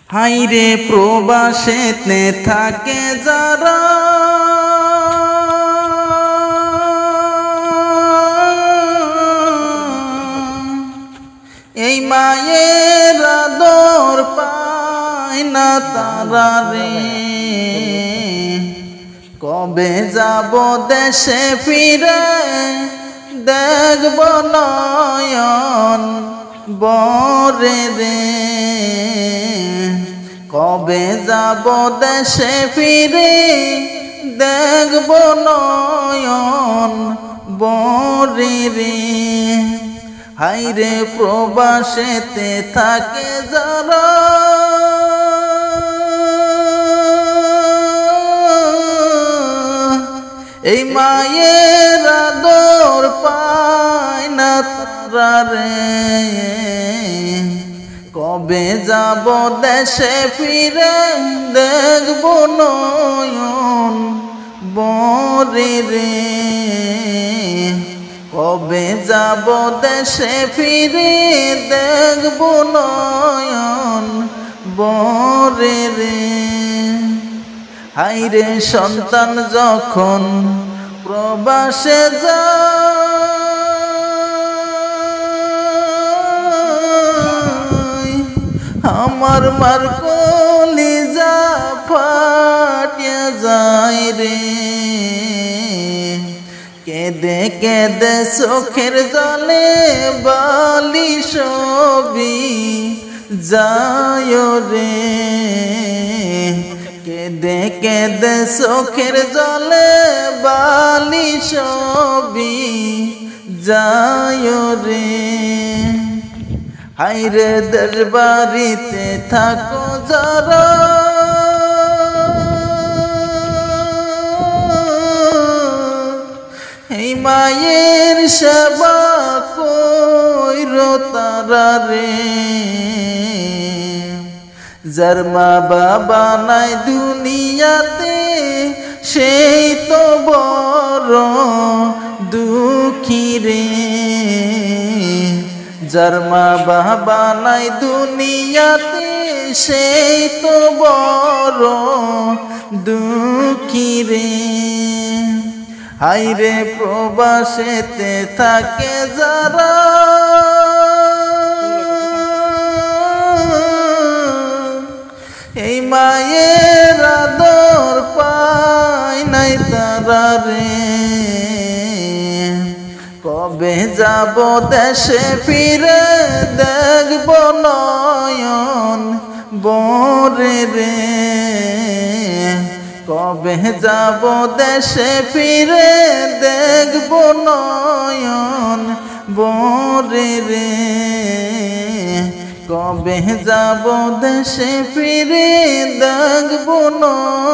হাইরে প্রবাসেতে থাকে যারা এই মায়ের আদর পায় না তারা রে। কবে যাব দেশে ফিরে দেখব নয়ন বরে রে। কবে যাব দেশে ফিরে দেখব নয়ন বরে রে। হাইরে প্রবাসেতে থাকে যারা এই মায়ের আদর পায় না তারা রে। কবে যাব দেশে ফিরে দেখব নয়ন বরে রে। কবে যাব দেশে ফিরে দেখব নয়ন বরে রে। হাইরে সন্তান যখন প্রবাসে যায় আমার মার কলিজা ফাটিয়া যায় রে। কেঁদে কেঁদে চোখের জলে বালি ছবি যায় রে। কেঁদে কেঁদে চোখের জলে বালি ছবি যায় রে। হাইরে দেশ বাড়িতে থাকো যারা এই মায়ের সেবা কইরো তারা রে। যার মা বাবা নাই দুনিয়াতে সেই তো বড় দুঃখী রে। যার মা বাবা নাই দুনিয়াতে সেই তো বড় দুঃখী রে। হাইরে প্রবাসেতে থাকে যারা এই মায়ের আদর পায় নাই তারা রে। কবে যাব দেশে ফিরে দেখব নয়ন বরে রে। কবে যাব দেশে ফিরে দেখব নয়ন বরে রে। কবে যাব দেশে ফিরে দেখব নয়ন